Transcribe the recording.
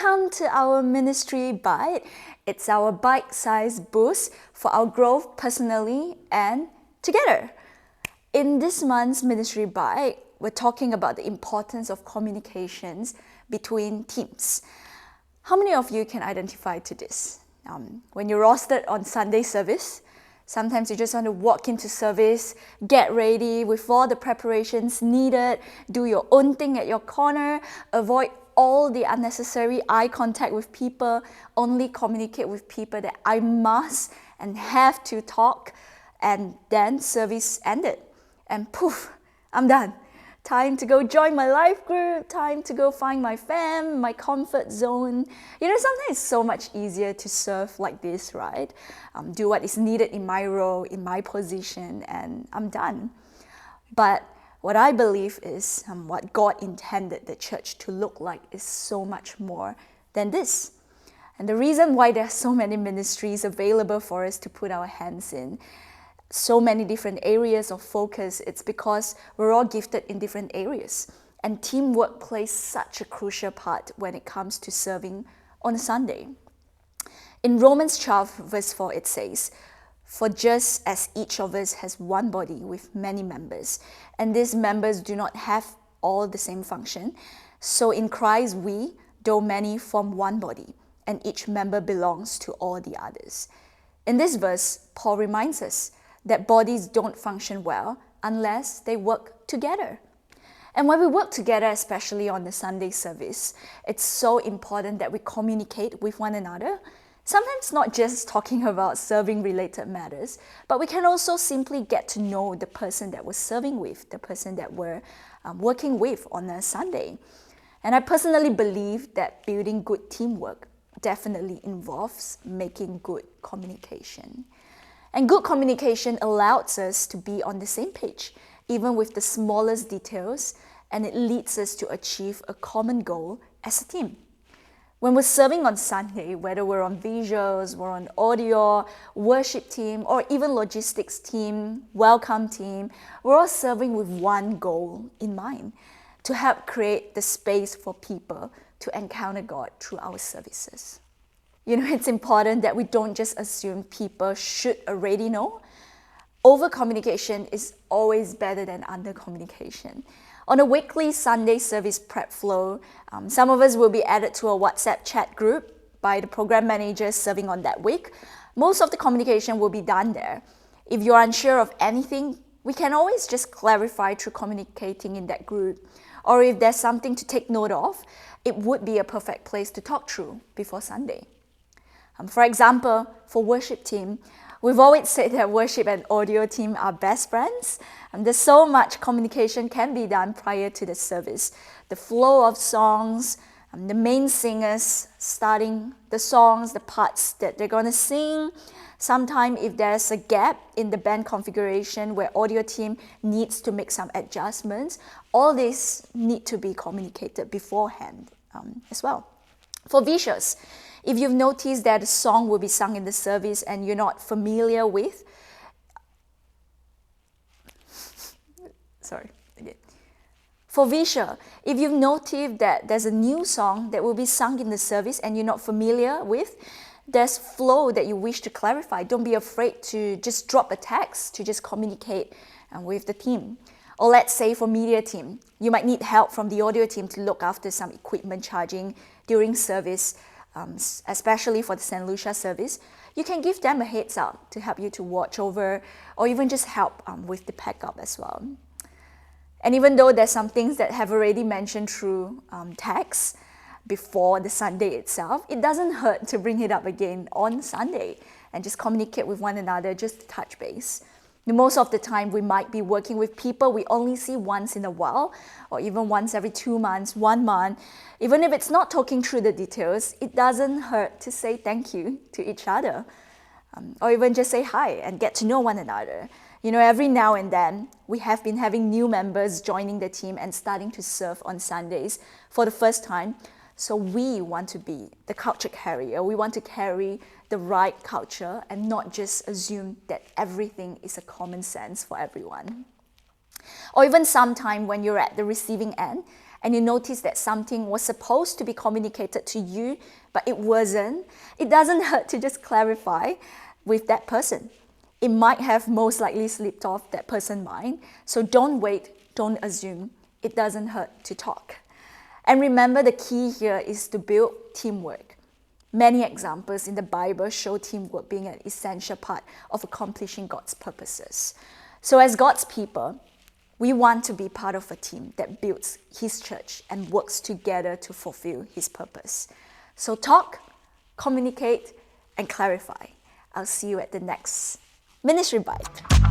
Welcome to our Ministry Bite. It's our bite-sized boost for our growth personally and together. In this month's Ministry Bite, we're talking about the importance of communications between teams. How many of you can identify to this? When you're rostered on Sunday service, sometimes you just want to walk into service, get ready with all the preparations needed, do your own thing at your corner, avoid all the unnecessary eye contact with people, only communicate with people that I must and have to talk, and then service ended. And poof, I'm done. Time to go join my life group, time to go find my fam, my comfort zone. Sometimes it's so much easier to serve like this, right? Do what is needed in my role, in my position, and I'm done. But what I believe is what God intended the church to look like is so much more than this. And the reason why there are so many ministries available for us to put our hands in, so many different areas of focus, it's because we're all gifted in different areas. And teamwork plays such a crucial part when it comes to serving on a Sunday. In Romans 12, verse 4, it says, "For just as each of us has one body with many members, and these members do not have all the same function, so in Christ we, though many, form one body, and each member belongs to all the others." In this verse, Paul reminds us that bodies don't function well unless they work together. And when we work together, especially on the Sunday service, it's so important that we communicate with one another. Sometimes not just talking about serving related matters, but we can also simply get to know the person that we're serving with, the person that we're working with on a Sunday. And I personally believe that building good teamwork definitely involves making good communication. And good communication allows us to be on the same page, even with the smallest details, and it leads us to achieve a common goal as a team. When we're serving on Sunday, whether we're on visuals, we're on audio, worship team, or even logistics team, welcome team, we're all serving with one goal in mind, to help create the space for people to encounter God through our services. It's important that we don't just assume people should already know. Over-communication is always better than under-communication. On a weekly Sunday service prep flow, some of us will be added to a WhatsApp chat group by the program managers serving on that week. Most of the communication will be done there. If you're unsure of anything, we can always just clarify through communicating in that group. Or if there's something to take note of, it would be a perfect place to talk through before Sunday. For example, for worship team, we've always said that worship and audio team are best friends. There's so much communication can be done prior to the service. The flow of songs, the main singers starting the songs, the parts that they're going to sing. Sometimes if there's a gap in the band configuration where audio team needs to make some adjustments, all this need to be communicated beforehand as well. For visuals, if you've noticed that a song will be sung in the service and you're not familiar with, For visual, if you've noticed that there's a new song that will be sung in the service and you're not familiar with, there's flow that you wish to clarify. Don't be afraid to just drop a text to just communicate with the team. Or let's say for media team, you might need help from the audio team to look after some equipment charging during service, especially for the St. Lucia service. You can give them a heads up to help you to watch over or even just help with the pack-up as well. And even though there's some things that have already mentioned through text before the Sunday itself, it doesn't hurt to bring it up again on Sunday and just communicate with one another, just to touch base. Most of the time, we might be working with people we only see once in a while, or even once every 2 months, 1 month. Even if it's not talking through the details, it doesn't hurt to say thank you to each other, or even just say hi and get to know one another. Every now and then, we have been having new members joining the team and starting to serve on Sundays for the first time. So we want to be the culture carrier. We want to carry the right culture and not just assume that everything is a common sense for everyone. Or even sometime when you're at the receiving end and you notice that something was supposed to be communicated to you, but it wasn't, it doesn't hurt to just clarify with that person. It might have most likely slipped off that person's mind, so don't wait, don't assume. It doesn't hurt to talk. And remember, the key here is to build teamwork. Many examples in the Bible show teamwork being an essential part of accomplishing God's purposes. So as God's people, we want to be part of a team that builds His church and works together to fulfill His purpose. So talk, communicate, and clarify. I'll see you at the next Ministry Bite.